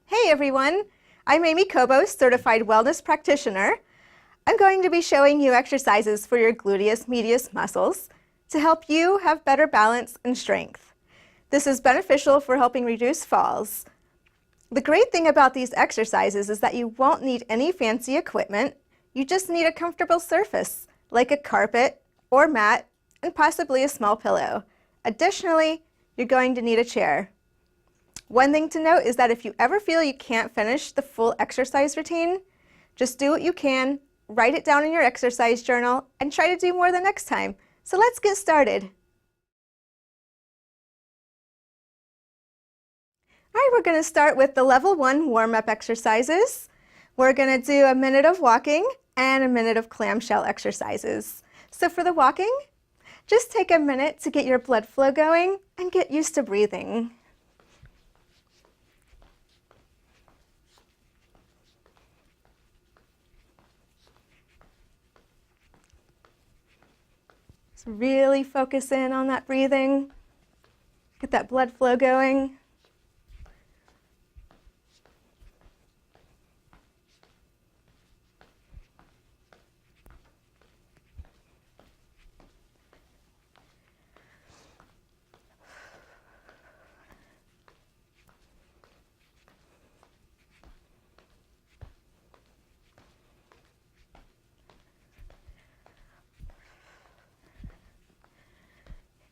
Hey everyone, I'm Amy Kobos, Certified Wellness Practitioner. I'm going to be showing you exercises for your gluteus medius muscles to help you have better balance and strength. This is beneficial for helping reduce falls. The great thing about these exercises is that you won't need any fancy equipment. You just need a comfortable surface, like a carpet or mat, and possibly a small pillow. Additionally, you're going to need a chair. One thing to note is that if you ever feel you can't finish the full exercise routine, just do what you can, write it down in your exercise journal, and try to do more the next time. So let's get started. All right, we're going to start with the level 1 warm-up exercises. We're going to do a minute of walking and a minute of clamshell exercises. So for the walking, just take a minute to get your blood flow going and get used to breathing. So really focus in on that breathing. Get that blood flow going.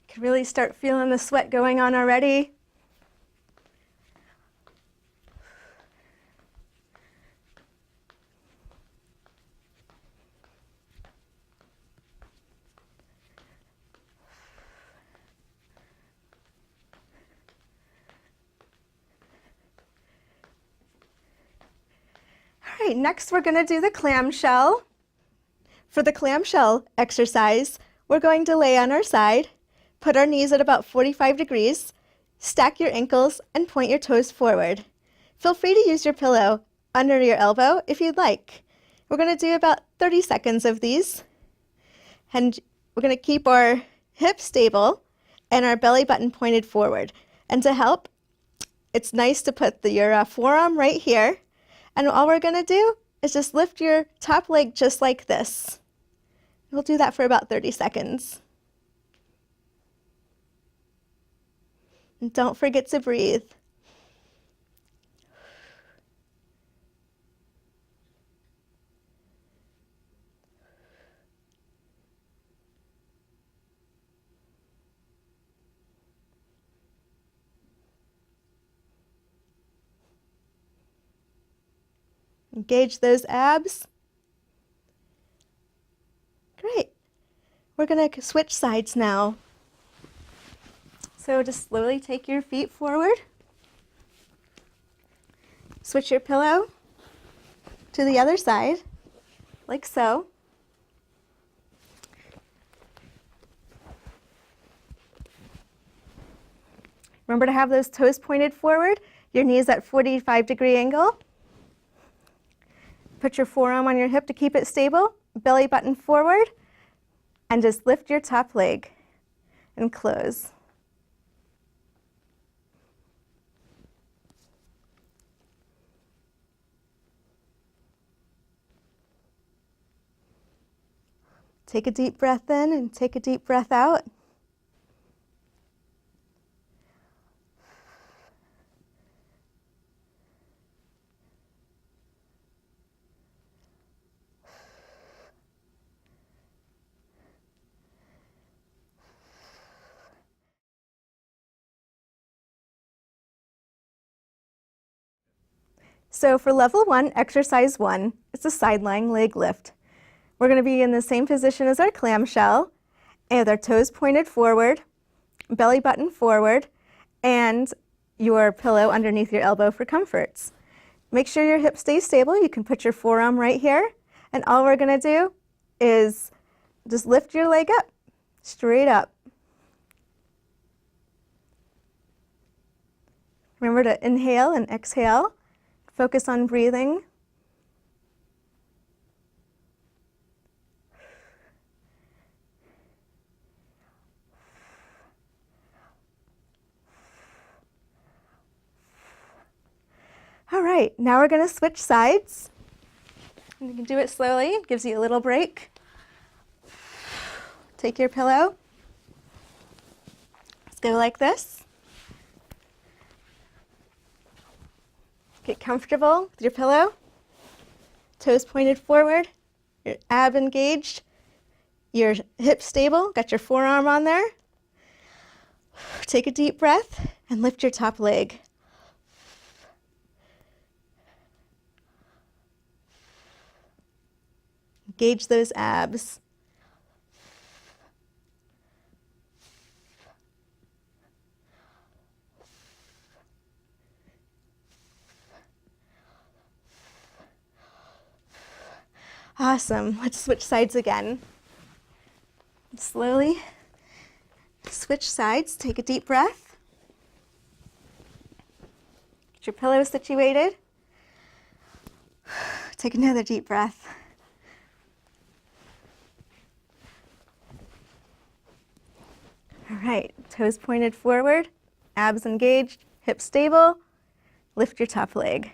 You can really start feeling the sweat going on already. All right, next we're going to do the clamshell. For the clamshell exercise, we're going to lay on our side, put our knees at about 45 degrees, stack your ankles, and point your toes forward. Feel free to use your pillow under your elbow if you'd like. We're going to do about 30 seconds of these. And we're going to keep our hips stable and our belly button pointed forward. And to help, it's nice to put your forearm right here. And all we're going to do is just lift your top leg just like this. We'll do that for about 30 seconds. And don't forget to breathe. Engage those abs. Great. We're going to switch sides now. So just slowly take your feet forward. Switch your pillow to the other side, like so. Remember to have those toes pointed forward, your knees at 45-degree angle. Put your forearm on your hip to keep it stable, belly button forward, and just lift your top leg and close. Take a deep breath in and take a deep breath out. So for level 1, exercise 1, it's a side lying leg lift. We're going to be in the same position as our clamshell, and our toes pointed forward, belly button forward, and your pillow underneath your elbow for comforts. Make sure your hip stays stable. You can put your forearm right here, and all we're going to do is just lift your leg up, straight up. Remember to inhale and exhale. Focus on breathing. All right, now we're going to switch sides. You can do it slowly, it gives you a little break. Take your pillow. Let's go like this. Get comfortable with your pillow. Toes pointed forward, your ab engaged, your hips stable, got your forearm on there. Take a deep breath and lift your top leg. Engage those abs. Awesome. Let's switch sides again. Slowly switch sides. Take a deep breath. Get your pillow situated. Take another deep breath. All right, toes pointed forward, abs engaged, hips stable. Lift your top leg.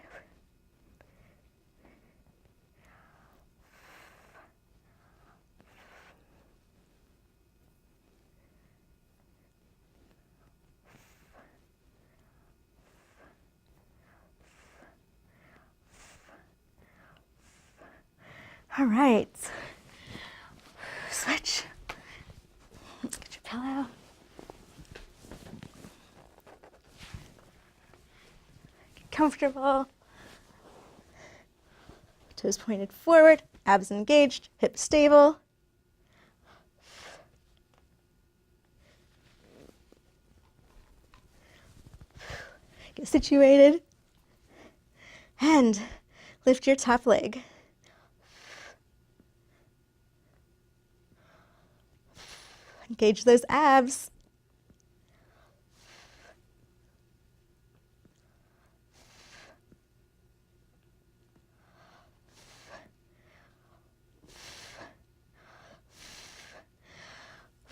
All right, switch. Get your pillow. Get comfortable. Toes pointed forward, abs engaged, hips stable. Get situated and lift your top leg. Engage those abs.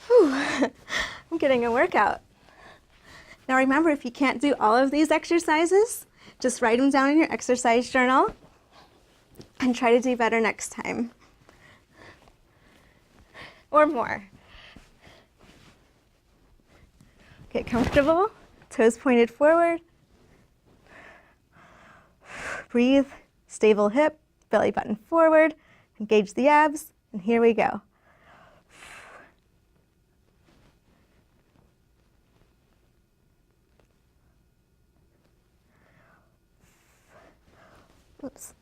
Whew. I'm getting a workout. Now remember, if you can't do all of these exercises, just write them down in your exercise journal and try to do better next time. Or more. Get comfortable, toes pointed forward. Breathe, stable hip, belly button forward, engage the abs, and here we go. Whoops.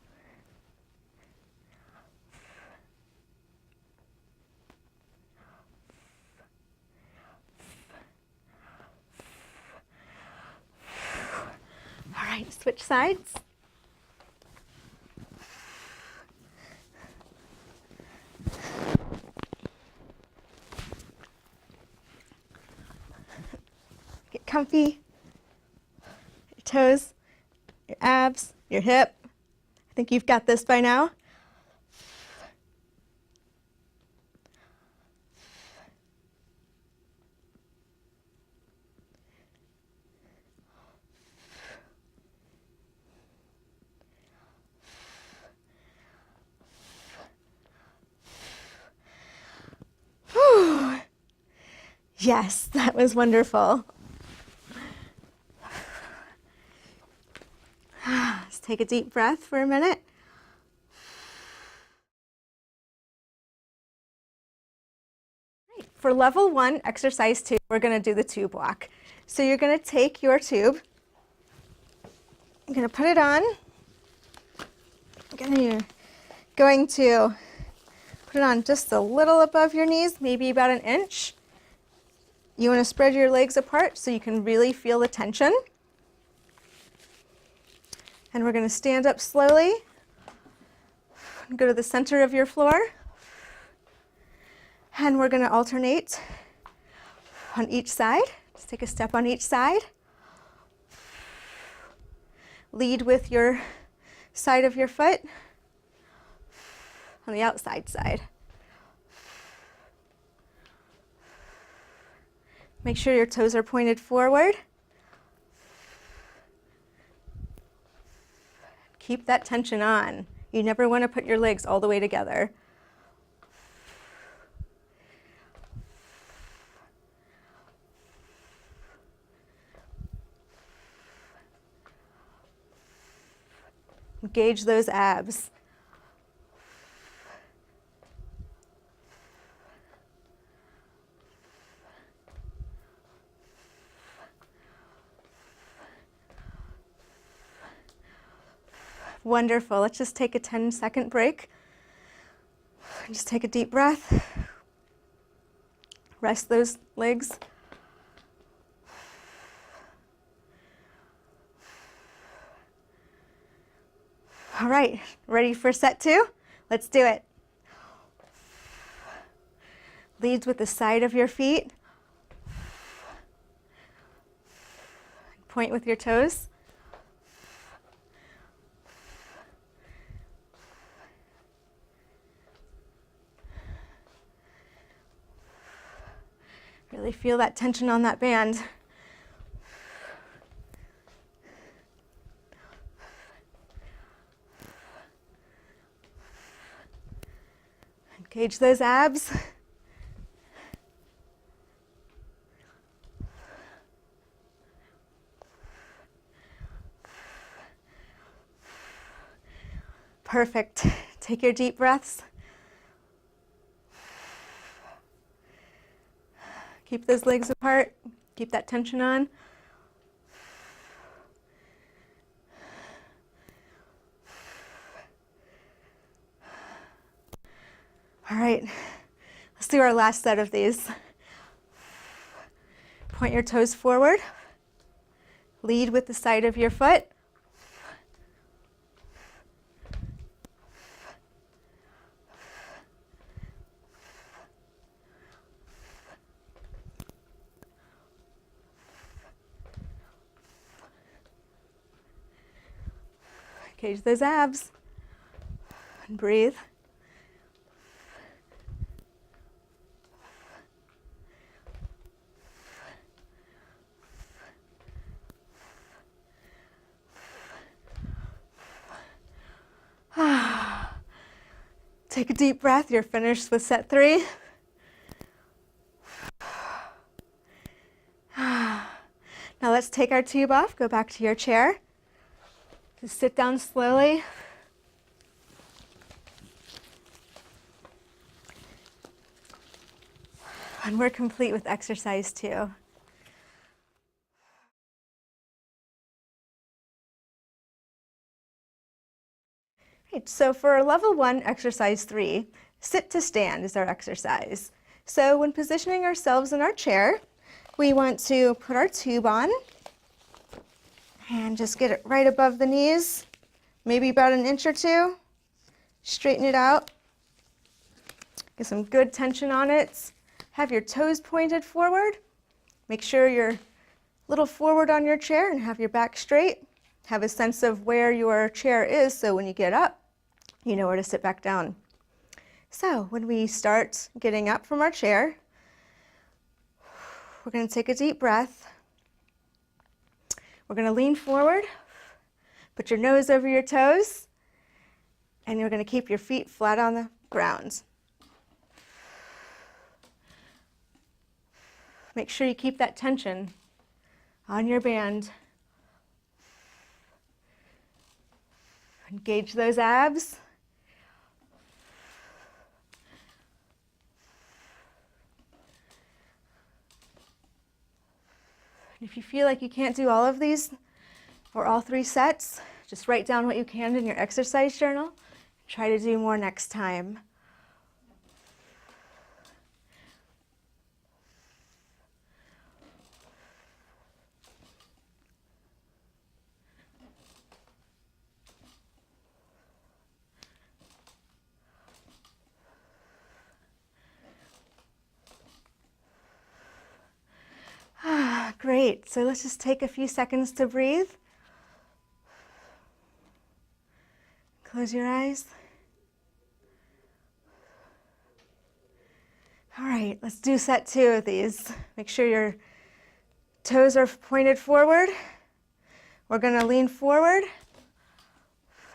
All right, switch sides. Get comfy. Your toes, your abs, your hip. I think you've got this by now. Whew. Yes, that was wonderful. Let's take a deep breath for a minute. For level 1, exercise 2, we're going to do the tube walk. So you're going to take your tube, you're going to put it on, you're going to put it on just a little above your knees, maybe about an inch. You want to spread your legs apart so you can really feel the tension. And we're going to stand up slowly, go to the center of your floor, and we're going to alternate on each side. Just take a step on each side. Lead with your side of your foot on the outside side. Make sure your toes are pointed forward. Keep that tension on. You never want to put your legs all the way together. Engage those abs. Wonderful. Let's just take a 10-second break. Just take a deep breath. Rest those legs. All right, ready for set 2? Let's do it. Leads with the side of your feet. Point with your toes. Really feel that tension on that band. Engage those abs. Perfect. Take your deep breaths. Keep those legs apart. Keep that tension on. All right, let's do our last set of these. Point your toes forward. Lead with the side of your foot. Engage those abs and breathe. Take a deep breath. You're finished with set 3. Now let's take our tube off. Go back to your chair. Just sit down slowly. And we're complete with exercise 2. Right, so for level 1, exercise 3, sit to stand is our exercise. So when positioning ourselves in our chair, we want to put our tube on and just get it right above the knees, maybe about an inch or 2. Straighten it out. Get some good tension on it. Have your toes pointed forward. Make sure you're a little forward on your chair and have your back straight. Have a sense of where your chair is so when you get up, you know where to sit back down. So when we start getting up from our chair, we're going to take a deep breath. We're going to lean forward, put your nose over your toes, and you're going to keep your feet flat on the ground. Make sure you keep that tension on your band. Engage those abs. And if you feel like you can't do all of these or all 3 sets, just write down what you can in your exercise journal. Try to do more next time. Great, so let's just take a few seconds to breathe. Close your eyes. All right, let's do set 2 of these. Make sure your toes are pointed forward. We're going to lean forward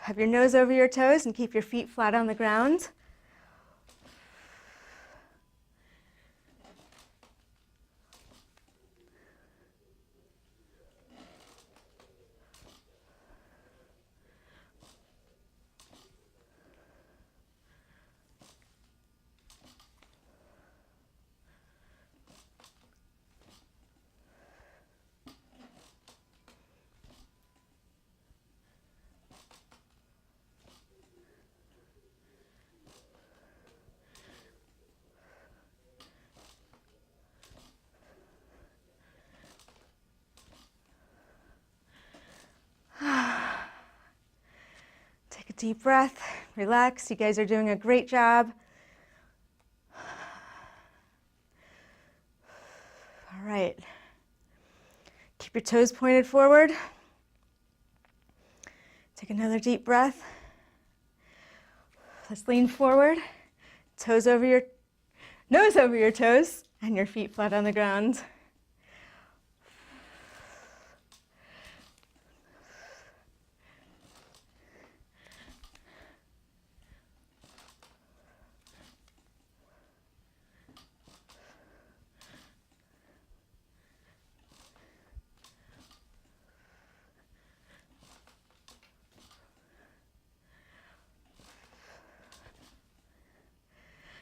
Have your nose over your toes and keep your feet flat on the ground. Take a deep breath, relax. You guys are doing a great job. All right. Keep your toes pointed forward. Take another deep breath. Let's lean forward. Toes over your nose over your toes and your feet flat on the ground.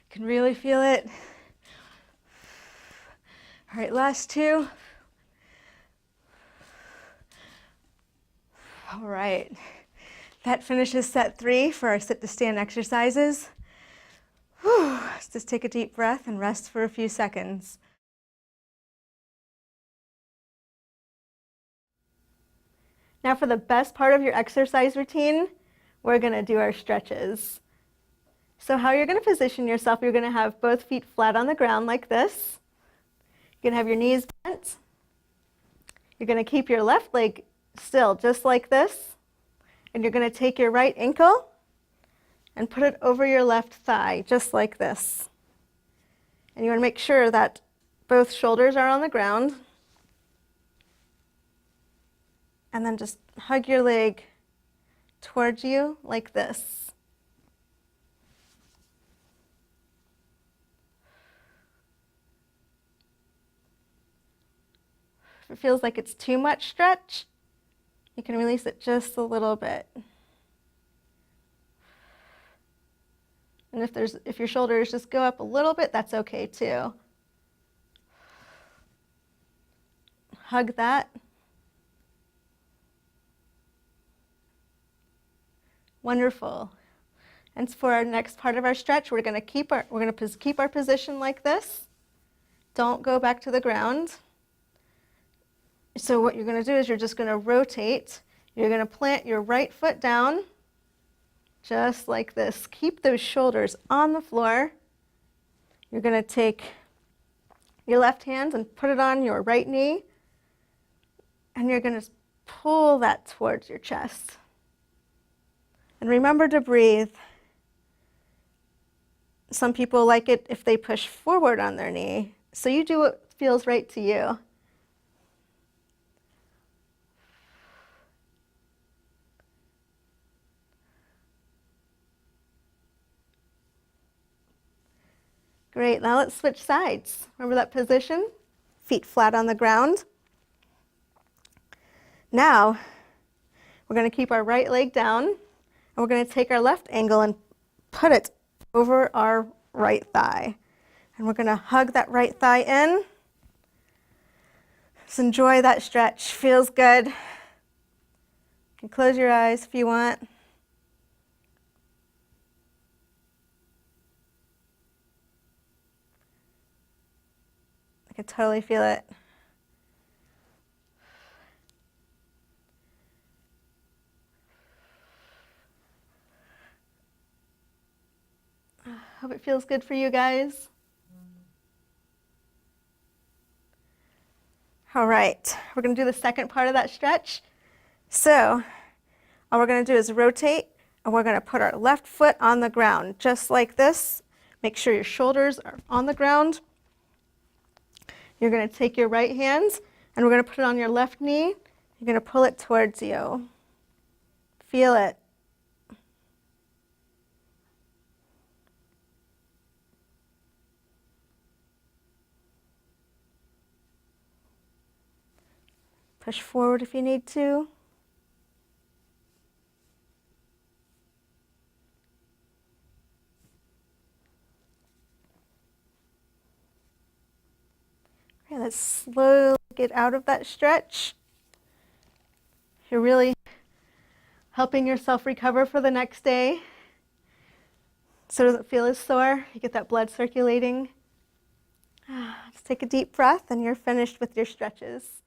Can really feel it. All right, last two. All right, that finishes set 3 for our sit to stand exercises. Whew. Let's just take a deep breath and rest for a few seconds. Now for the best part of your exercise routine, we're gonna do our stretches. So how you're going to position yourself, you're going to have both feet flat on the ground like this. You're going to have your knees bent. You're going to keep your left leg still just like this. And you're going to take your right ankle and put it over your left thigh just like this. And you want to make sure that both shoulders are on the ground. And then just hug your leg towards you like this. If it feels like it's too much stretch, you can release it just a little bit. And if your shoulders just go up a little bit, that's okay too. Hug that. Wonderful. And for our next part of our stretch, we're going to keep our position like this. Don't go back to the ground. So what you're going to do is you're just going to rotate. You're going to plant your right foot down, just like this. Keep those shoulders on the floor. You're going to take your left hand and put it on your right knee, and you're going to pull that towards your chest. And remember to breathe. Some people like it if they push forward on their knee, so you do what feels right to you. Great, now let's switch sides. Remember that position? Feet flat on the ground. Now, we're going to keep our right leg down, and we're going to take our left ankle and put it over our right thigh. And we're going to hug that right thigh in. Just enjoy that stretch, feels good. You can close your eyes if you want. I can totally feel it. Hope it feels good for you guys. All right, we're going to do the second part of that stretch. So all we're going to do is rotate, and we're going to put our left foot on the ground, just like this. Make sure your shoulders are on the ground. You're going to take your right hand, and we're going to put it on your left knee. You're going to pull it towards you. Feel it. Push forward if you need to. Okay, let's slowly get out of that stretch. You're really helping yourself recover for the next day. So it doesn't feel as sore. You get that blood circulating. Just take a deep breath and you're finished with your stretches.